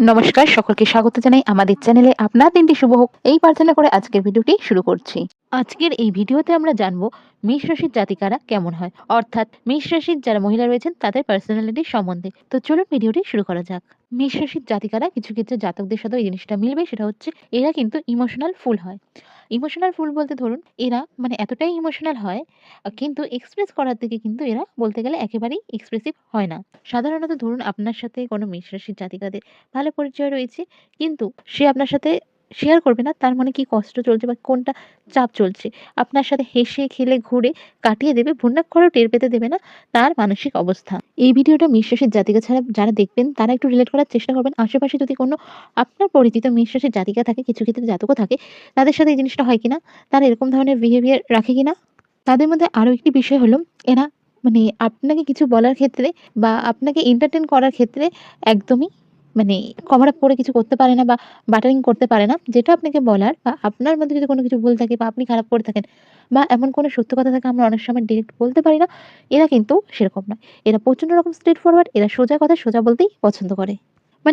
নমস্কার, সকলকে স্বাগত জানাই আমাদের চ্যানেলে। আপনার দিনটি শুভ হোক এই প্রার্থনা করে আজকের ভিডিওটি শুরু করছি। আজকের এই ভিডিওতে আমরা জানবো মেষ রাশির জাতিকারা কেমন হয়, অর্থাৎ মেষ রাশির যারা মহিলা রয়েছেন তাদের পার্সোনালিটি সম্বন্ধে। তো চলুন ভিডিওটি শুরু করা যাক। মেষ রাশির জাতিকারা কিছু ক্ষেত্রে জাতকদের সাথে এই জিনিসটা মিলবে, সেটা হচ্ছে এরা কিন্তু ইমোশনাল ফুল হয়। ইমোশনাল ফুল বলতে ধরুন এরা এতটাই ইমোশনাল হয়, কিন্তু এক্সপ্রেস করার দিকে কিন্তু এরা বলতে গেলে একেবারেই এক্সপ্রেসিভ হয় না। সাধারণত ধরুন আপনার সাথে কোনো মেষ রাশির জাতিকাদের ভালো পরিচয় রয়েছে, কিন্তু সে আপনার সাথে শেয়ার করবে না তার মনে কি কষ্ট চলছে বা কোনটা চাপ চলছে। আপনার সাথে হেসে খেলে ঘুরে কাটিয়ে দেবে, ভুন্ডাক্ষরেও টের পেতে দেবে না তার মানসিক অবস্থা। এই ভিডিওটা মেষ রাশির জাতিকা ছাড়া যারা দেখবেন তারা একটু রিলেট করার চেষ্টা করবেন। আশেপাশে যদি কোনো আপনার পরিচিত মেষ রাশির জাতিকা থাকে, কিছু ক্ষেত্রে জাতকও থাকে, তাদের সাথে এই জিনিসটা হয় কিনা, তারা এরকম ধরনের বিহেভিয়ার রাখে কিনা। তাদের মধ্যে আরো একটি বিষয় হলো, এরা আপনাকে কিছু বলার ক্ষেত্রে বা আপনাকে এন্টারটেইন করার ক্ষেত্রে একদমই মানে কভার আপ করে কিছু করতে পারে না বা বাটারিং করতে পারে না। যেটা আপনাকে বলার বা আপনার মধ্যে যদি কোনো কিছু ভুল থাকে বা আপনি খারাপ করে থাকেন বা এমন কোনো সত্য কথা থাকে আমরা অনেক সময় ডিরেক্ট বলতে পারি না। এরা কিন্তু সেরকম নয়। এরা প্রচন্ড রকম স্ট্রেট ফরওয়ার্ড। এরা সোজা কথা সোজা বলতেই পছন্দ করে।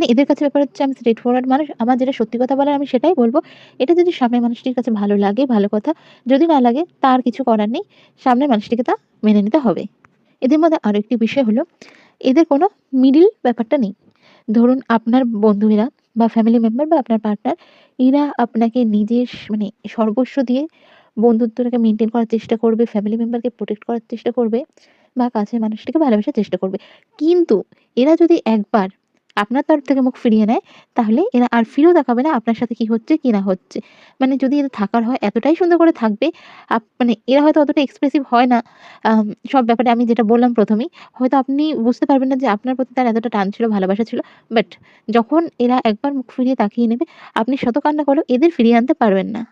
এদের কাছে ব্যাপার হচ্ছে আমি স্ট্রেট ফরওয়ার্ড মানুষ। আমার যেটা সত্যি কথা বলার আমি সেটাই বলব। এটা যদি সামনের মানুষটির কাছে ভালো লাগে ভালো কথা। যদি না লাগে তার কিছু করার নেই। সামনের মানুষটিকে তা মেনে নিতে হবে। এদের মধ্যে আরো একটি বিষয় হলো, এদের কোনো মিডল ব্যাপারটা নেই। ধরুন আপনার বন্ধুরা বা ফ্যামিলি মেম্বার বা আপনার পার্টনার, এরা আপনাকে নিজের সর্বস্ব দিয়ে বন্ধুত্বটাকে মেইনটেইন করার চেষ্টা করবে, ফ্যামিলি মেম্বারকে প্রোটেক্ট করার চেষ্টা করবে বা কাছের মানুষটিকে ভালোবাসার চেষ্টা করবে। কিন্তু এরা যদি একবার আপনার তরফ থেকে মুখ ফিরিয়ে নেয়, তাহলে এরা আর ফিরেও তাকাবে না আপনার সাথে কি হচ্ছে কি না হচ্ছে। যদি এদের থাকার হয় এতটাই সুন্দর করে থাকবে। এরা হয়তো অতটা এক্সপ্রেসিভ হয় না সব ব্যাপারে, আমি যেটা বললাম ১ম এই। হয়তো আপনি বুঝতে পারবেন না যে আপনার প্রতি তার এতটা টান ছিল, ভালোবাসা ছিল। বাট যখন এরা একবার মুখ ফিরিয়ে তাকিয়ে নেবে, আপনি শত কান্না করলেও এদের ফিরিয়ে আনতে পারবেন না।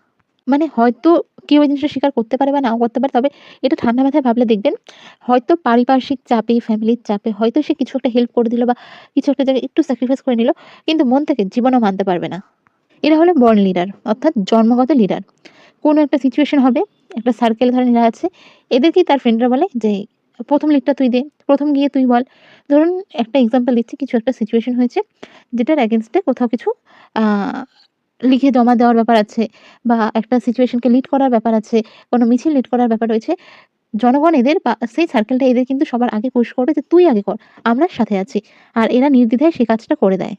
হয়তো কেউ এই জিনিসটা স্বীকার করতে পারে বা নাও করতে পারে। তবে এটা ঠান্ডা মাথায় ভাবলে দেখবেন, হয়তো পারিপার্শ্বিক চাপে, ফ্যামিলির চাপে হয়তো সে কিছু একটা হেল্প করে দিল বা কিছু একটা জায়গায় একটু স্যাক্রিফাইস করে নিল। কিন্তু মন থেকে জীবনেও মানতে পারবে না। এরা হলো বর্ন লিডার, অর্থাৎ জন্মগত লিডার। কোনো একটা সিচুয়েশন হবে, একটা সার্কেল ধরেন এরা আছে। এদেরকেই তার ফ্রেন্ডরা বলে যে, "প্রথম লিডটা তুই দে। প্রথম গিয়ে তুই বল।" ধরুন একটা এক্সাম্পল দিচ্ছি, কিছু একটা সিচুয়েশন হয়েছে যেটার এগেইনস্ট এ কোথাও কিছু আ লিখে জমা দেওয়ার ব্যাপার আছে বা একটা সিচুয়েশনকে লিড করার ব্যাপার আছে, কোনো মিছিল লিড করার ব্যাপার রয়েছে। জনগণ এদের বা সেই সার্কেলটা এদের কিন্তু সবার আগে পুশ করবে যে, "তুই আগে কর। আমরা সাথে আছি।" আর এরা নির্দ্বিধায় সে কাজটা করে দেয়।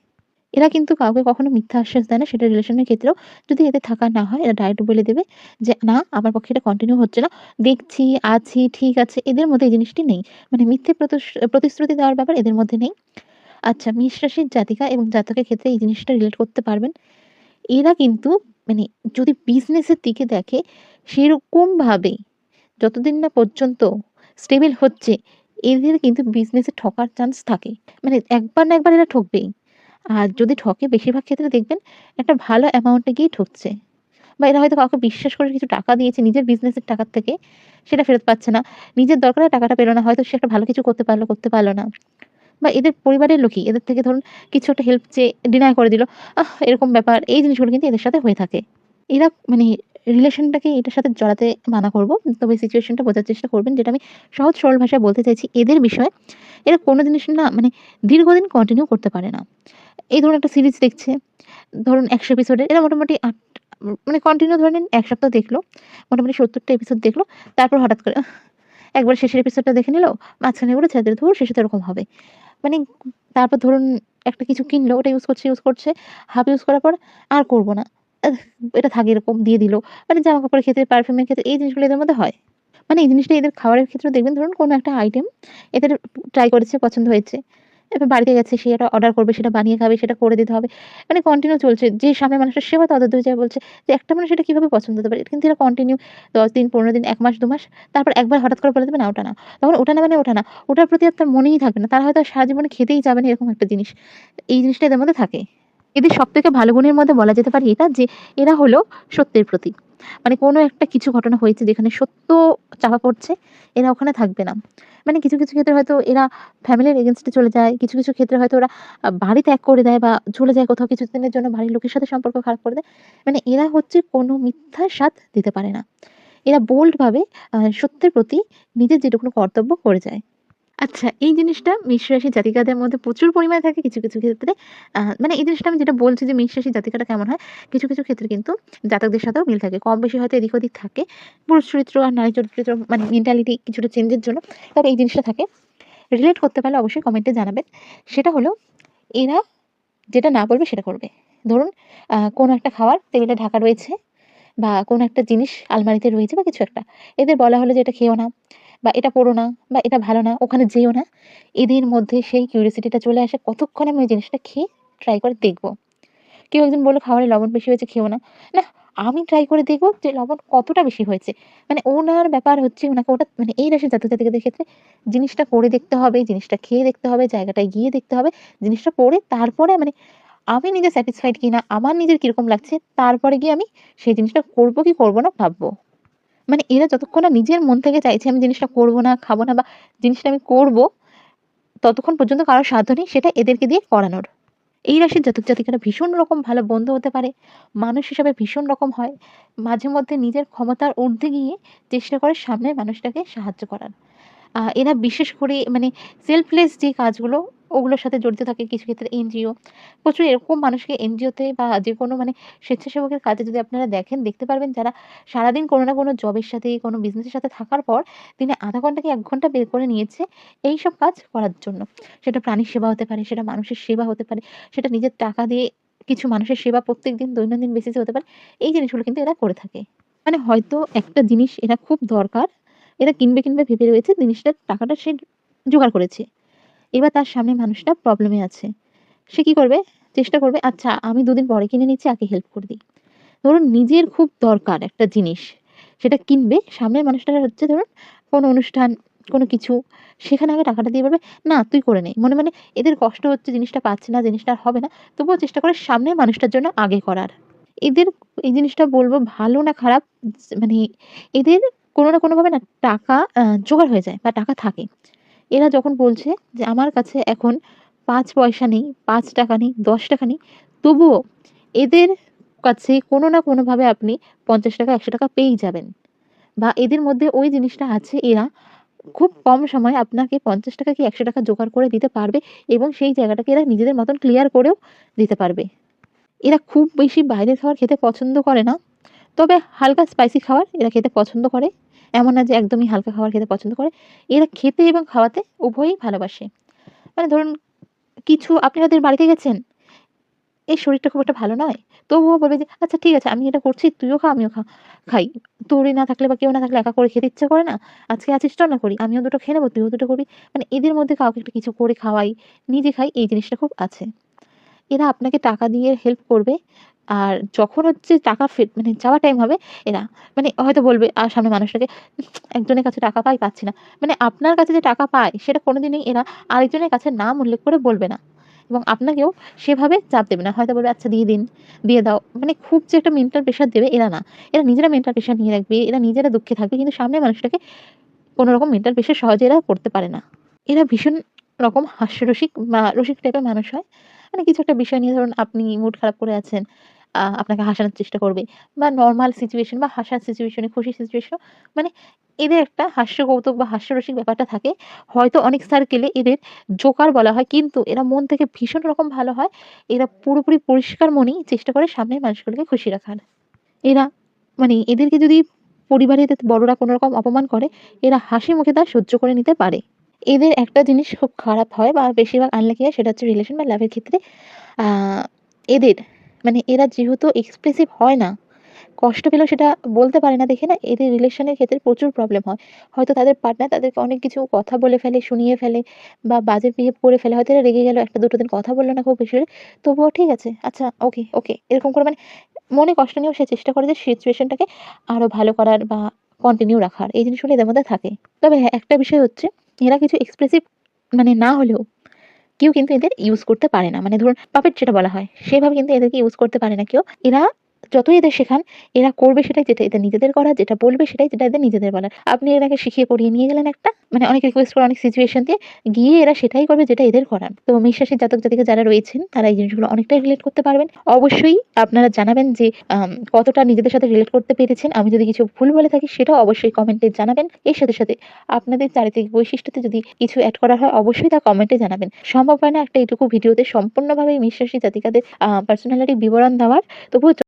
এরা কিন্তু কাউকে কখনো মিথ্যা আশ্বাস দেয় না, সেটা রিলেশনের ক্ষেত্রেও। যদি এদের থাকা না হয়, এরা ডাইরেক্ট বলে দেবে যে, "না, আমার পক্ষে এটা কন্টিনিউ হচ্ছে না। দেখছি, আছি, ঠিক আছে।" এদের মধ্যে এই জিনিসটি নেই। মিথ্যে প্রতিশ্রুতি দেওয়ার ব্যাপার এদের মধ্যে নেই। আচ্ছা, মেষ রাশির জাতিকা এবং জাতকের ক্ষেত্রে এই জিনিসটা রিলেট করতে পারবেন। এরা কিন্তু মানে যদি বিজনেসের দিকে দেখে, সেরকমভাবে যতদিন না পর্যন্ত স্টেবল হচ্ছে, এদের কিন্তু বিজনেসে ঠকার চান্স থাকে। একবার না একবার এরা ঠকবেই। আর যদি ঠকে বেশিরভাগ ক্ষেত্রে দেখবেন একটা ভালো অ্যামাউন্টে গিয়েই ঠকছে। বা এরা হয়তো কাউকে বিশ্বাস করে কিছু টাকা দিয়েছে নিজের বিজনেসের টাকার থেকে, সেটা ফেরত পাচ্ছে না। নিজের দরকারে টাকাটা পেল না। হয়তো সে একটা ভালো কিছু করতে পারল না। বা এদের পরিবারের লোকই এদের থেকে ধরুন কিছু একটা হেল্প চেয়ে ডিনাই করে দিল। এরকম ব্যাপার এই জিনিসগুলো কিন্তু এদের সাথে হয়ে থাকে। এরা রিলেশনটাকে এটার সাথে জড়াতে মানা করব। তবে সিচুয়েশনটা বোঝার চেষ্টা করবেন, যেটা আমি সহজ সরল ভাষায় বলতে চাইছি এদের বিষয়ে। এরা কোনো জিনিস না দীর্ঘদিন কন্টিনিউ করতে পারে না। এই ধরুন একটা সিরিজ দেখছে, ধরুন ১০০ এপিসোডের, এরা মোটামুটি কন্টিনিউ ধরে নিন ১ সপ্তাহ দেখলো। মোটামুটি ৭০ টা এপিসোড দেখলো। তারপর হঠাৎ করে একবার শেষের এপিসোডটা দেখে নিল, মাঝখানে ওরা ছেড়ে দিল, ধুর শেষে তো এরকম হবে। মানে তারপর ধরুন একটা কিছু কিনলো, ওটা ইউজ করছে, হাফ ইউজ করার পর আর করব না। এহ এটা থাক এরকম দিয়ে দিল। জামাকাপড়ের ক্ষেত্রে, পারফিউমের ক্ষেত্রে এই জিনিসগুলো এদের মধ্যে হয়। এই জিনিসটা এদের খাবারের ক্ষেত্রেও দেখবেন, ধরুন কোনো একটা আইটেম এদের ট্রাই করেছে, পছন্দ হয়েছে। এবার বাড়িতে গেছে, সে এটা অর্ডার করবে, সেটা বানিয়ে খাবে, সেটা করে দিতে হবে। কন্টিনিউ চলছে। যে সামনের মানুষটা সে হয়তো অধৈর্য হয়ে বলছে যে, "একটা মানুষ এটা কিভাবে পছন্দ হতে পারে?" কিন্তু এরা কন্টিনিউ ১০ দিন, ১৫ দিন, ১ মাস, ২ মাস, তারপর একবার হঠাৎ করে বলে দেবে, "না ওটা না।" তখন ওটা না মানে ওটা না। ওটার প্রতি আর তার মনেই থাকবে না। তারা হয়তো আর সারা জীবনে খেতেই যাবে না, এরকম একটা জিনিস। এই জিনিসটা এদের মধ্যে থাকে। এদের সবথেকে ভালো গুণের মধ্যে বলা যেতে পারে এটা যে, এরা হলো সত্যের প্রতীক। কোনো একটা কিছু ঘটনা হয়েছে যেখানে সত্য চাপা পড়ছে, এরা ওখানে থাকবে না। কিছু ক্ষেত্রে হয়তো এরা ফ্যামিলির এগেইনস্ট এ চলে যায়। কিছু ক্ষেত্রে হয়তো ওরা বাড়ি ত্যাগ করে দেয় বা চলে যায় কোথাও কিছুদিনের জন্য, বাড়ির লোকের সাথে সম্পর্ক খারাপ করে দেয়। এরা হচ্ছে কোনো মিথ্যার সাথ দিতে পারে না। এরা বোল্ড ভাবে সত্যের প্রতি নিজের যেটুকুনো কর্তব্য করে যায়। আচ্ছা, এই জিনিসটা মেষ রাশির জাতিকাদের মধ্যে প্রচুর পরিমাণে থাকে কিছু, কিছু ক্ষেত্রে। মানে এই জিনিসটা আমি যেটা বলছি যে মেষ রাশির জাতিকাটা কেমন হয়, কিছু, কিছু ক্ষেত্রে কিন্তু জাতকদের সাথেও মিল থাকে। কম বেশি হয়তো এদিক ওদিক থাকে। পুরুষ চরিত্র আর নারী চরিত্র মানে মেন্টালিটি কিছুটা চেঞ্জের জন্য তবে এই জিনিসটা থাকে। রিলেট করতে পারলে অবশ্যই কমেন্টে জানাবেন। সেটা হলো এরা যেটা না বলবে সেটা করবে। ধরুন কোনো একটা খাবার টেবিলে ঢাকা রয়েছে বা কোনো একটা জিনিস আলমারিতে রয়েছে বা কিছু একটা। এদের বলা হলো যে এটা খেও না বা এটা পড়ো না বা এটা ভালো না, ওখানে যেও না। এদের মধ্যে সেই কিউরিওসিটিটা চলে আসে কতক্ষণে আমি ওই জিনিসটা খেয়ে ট্রাই করে দেখব। কেউ একজন বলল খাবারে লবণ বেশি হয়েছে খেও না। না, আমি ট্রাই করে দেখব যে লবণ কতটা বেশি হয়েছে। মানে ওনার ব্যাপার হচ্ছে ওনাকে ওটা মানে এই রাশির জাতক-জাতিকাদের ক্ষেত্রে জিনিসটা করে দেখতে হবে, জিনিসটা খেয়ে দেখতে হবে, জায়গাটায় গিয়ে দেখতে হবে। জিনিসটা পড়ে তারপরে মানে আমি নিজে স্যাটিসফাইড কিনা, আমার নিজের কিরকম লাগছে, তারপরে গিয়ে আমি সেই জিনিসটা করব কি করব না ভাববো। মানে এরা যতক্ষণ না নিজের মন থেকে চাইছে আমি জিনিসটা করব না, খাবো না বা জিনিসটা আমি করব, ততক্ষণ পর্যন্ত কারো সাধ্য নেই সেটা এদেরকে দিয়ে করানোর। এই রাশির জাতক-জাতিকারা ভীষণ রকম ভালো বন্ধু হতে পারে। মানুষ হিসাবে ভীষণ রকম হয়। মাঝে মধ্যে নিজের ক্ষমতার ঊর্ধ্বে গিয়ে চেষ্টা করে সামনের মানুষটাকে সাহায্য করার। এরা বিশেষ করে মানে সেলফলেস যে কাজগুলো ওগুলোর সাথে জড়িত থাকে কিছু ক্ষেত্রে এনজিও। প্রচুর এরকম মানুষকে এনজিওতে বা যেকোনো মানে স্বেচ্ছাসেবকের কাজে যদি আপনারা দেখেন, দেখতে পারবেন যারা সারাদিন কোনো না কোনো জবের সাথে, কোনো বিজনেসের সাথে থাকার পর দিনে ০.৫ ঘন্টা কি ১ ঘন্টা বের করে নিয়েছে এইসব কাজ করার জন্য। সেটা প্রাণীর সেবা হতে পারে, সেটা মানুষের সেবা হতে পারে, সেটা নিজের টাকা দিয়ে কিছু মানুষের সেবা প্রত্যেকদিন দৈনন্দিন বেসিসে হতে পারে। এই জিনিসগুলো কিন্তু এরা করে থাকে। মানে হয়তো একটা জিনিস এরা খুব দরকার। এরা কিনবে ভেবে রয়েছে জিনিসটার টাকাটা সে জোগাড় করেছে। এবার তার সামনে মানুষটা প্রবলেমে আছে। সে কি করবে? চেষ্টা করবে আচ্ছা আমি ২ দিন পরে কিনে নিচ্ছি আগে হেল্প করে দিই। ধরুন নিজের খুব দরকার একটা জিনিস, সেটা কিনবে। সামনের মানুষটার হচ্ছে ধরুন কোনো অনুষ্ঠান, কোনো কিছু, সেখানে আগে টাকাটা দিয়ে বলবে, "না তুই করে নে।" মনে, মনে এদের কষ্ট হচ্ছে জিনিসটা পাচ্ছে না, জিনিসটা আর হবে না। তবুও চেষ্টা করে সামনের মানুষটার জন্য আগে করার। এদের এই জিনিসটা বলব ভালো না খারাপ মানে এদের কোনো না কোনোভাবে না টাকা জোগাড় হয়ে যায় বা টাকা থাকে। এরা যখন বলছে যে আমার কাছে এখন ৫ পয়সা নেই, ৳৫ নেই, ৳১০ নেই, তবুও এদের কাছে কোনো না কোনোভাবে আপনি ৳৫০, ৳১০০ পেয়েই যাবেন। বা এদের মধ্যে ওই জিনিসটা আছে এরা খুব কম সময়ে আপনাকে ৳৫০ কি ৳১০০ জোগাড় করে দিতে পারবে এবং সেই জায়গাটাকে এরা নিজেদের মতন ক্লিয়ার করেও দিতে পারবে। এরা খুব বেশি বাইরের খাবার খেতে পছন্দ করে না। তবে হালকা স্পাইসি খাবার এরা খেতে পছন্দ করে। এমন না যে একদমই হালকা খাবার খেতে পছন্দ করে। এরা খেতে এবং খাওয়াতে উভয়ই ভালোবাসে। মানে ধরুন কিছু আপনি হয়তো এর বাড়িতে গেছেন, এর শরীরটা খুব একটা ভালো নয়। তবুও বলবে যে, "আচ্ছা ঠিক আছে আমি এটা করছি, তুইও খা, আমিও খাই। তোরই না থাকলে বা কেউ না থাকলে একা করে খেতে ইচ্ছা করে না। আজকে আছিস চল না করি। আমিও দুটো খেয়ে নেবো, তুইও দুটো করবি।" মানে এদের মধ্যে কাউকে একটা কিছু করে খাওয়াই, নিজে খাই এই জিনিসটা খুব আছে। এরা আপনাকে টাকা দিয়ে হেল্প করবে। আর যখন হচ্ছে টাকা মানে চাওয়ার টাইম হবে এরা মানে হয়তো বলবে সামনের মানুষটাকে, একজনের কাছে টাকা পাই, পাচ্ছি না।" মানে আপনার কাছে যে টাকা পায় সেটা কোনোদিনই এরা আরেকজনের কাছে নাম উল্লেখ করে বলবে না। এবং আপনাকেও সেভাবে চাপ দেবে না। হয়তো বলবে, "আচ্ছা দিয়ে দিন, দিয়ে দাও।" মানে খুব যে একটা মেন্টাল প্রেশার দেবে এরা না। এরা নিজেরা মেন্টাল প্রেশার নিয়ে রাখবে, এরা নিজেরা দুঃখে থাকবে। কিন্তু সামনের মানুষটাকে কোন রকম মেন্টাল প্রেশার সহজে এরা করতে পারে না। এরা ভীষণ রকম হাস্যরসিক বা রসিক টাইপের মানুষ হয়। মানে কিছু একটা বিষয় নিয়ে ধরুন আপনি মুড খারাপ করে আছেন, আপনাকে হাসানোর চেষ্টা করবে বা নরমাল সিচুয়েশন বা হাসার সিচুয়েশনে, খুশির সিচুয়েশন মানে এদের একটা হাস্যকৌতুক বা হাস্যরসিক ব্যাপারটা থাকে। হয়তো অনেক সার্কেলে এদের জোকার বলা হয় কিন্তু এরা মন থেকে ভীষণ রকম ভালো হয়। এরা পুরোপুরি পরিষ্কার মনেই চেষ্টা করে সামনের মানুষগুলোকে খুশি রাখার। এরা মানে এদেরকে যদি পরিবারের বড়রা কোন রকম অপমান করে, এরা হাসি মুখে তা সহ্য করে নিতে পারে। এদের একটা জিনিস খুব খারাপ হয় বা বেশিরভাগ আনলাকি হয় সেটা হচ্ছে রিলেশন বা লাভের ক্ষেত্রে। আ এদের মানে এরা যেহেতু এক্সপ্রেসিভ হয় না, কষ্ট পেলেও সেটা বলতে পারে না দেখে না এদের রিলেশনের ক্ষেত্রে প্রচুর প্রবলেম হয়। হয়তো তাদের পার্টনার তাদেরকে অনেক কিছু কথা বলে ফেলে, শুনিয়ে ফেলে বা বাজে বিহেভ করে ফেলে। হয়তো এরা রেগে গেল ১ টা ২ টো দিন কথা বলল না খুব বেশি করে। তবুও ঠিক আছে, আচ্ছা ওকে, ওকে এরকম করে মানে মনে কষ্ট নিয়েও সে চেষ্টা করে যে সিচুয়েশনটাকে আরো ভালো করার বা কন্টিনিউ রাখার। এই জিনিসগুলো এদের মধ্যে থাকে। তবে হ্যাঁ, একটা বিষয় হচ্ছে এরা কিছু এক্সপ্রেসিভ মানে না হলেও কেউ কিন্তু এদের ইউজ করতে পারে না। মানে ধরুন পাপেট যেটা বলা হয়, সেভাবে কিন্তু এদেরকে ইউজ করতে পারে না কেউ। এরা যতই এদের শেখান, এরা করবে সেটাই যেটা এদের নিজেদের করার, যেটা বলবে সেটাই যেটা এদের নিজেদের বলার। আপনি এনাকে শিখিয়ে পড়িয়ে নিয়ে গেলেন একটা, মানে অনেক রিকোয়েস্ট করে অনেক সিচুয়েশন দিয়ে, গিয়ে এরা সেটাই করবে যেটা এদের করার। তো মেষ রাশির জাতক জাতিকা যারা রয়েছেন তারা এই জিনিসগুলো অনেকটাই রিলেট করতে পারবেন। অবশ্যই আপনারা জানাবেন যে কতটা নিজেদের সাথে রিলেট করতে পেরেছেন। আমি যদি কিছু ভুল বলে থাকি সেটাও অবশ্যই কমেন্টে জানাবেন। এর সাথে, সাথে আপনাদের চারিত্রিক বৈশিষ্ট্যতে যদি কিছু এড করা হয় অবশ্যই তা কমেন্টে জানাবেন। সম্ভব হয় না একটা এইটুকু ভিডিওতে সম্পূর্ণভাবে মেষ রাশি জাতিকাদের পার্সোনালিটি বিবরণ দেওয়ার। তবুও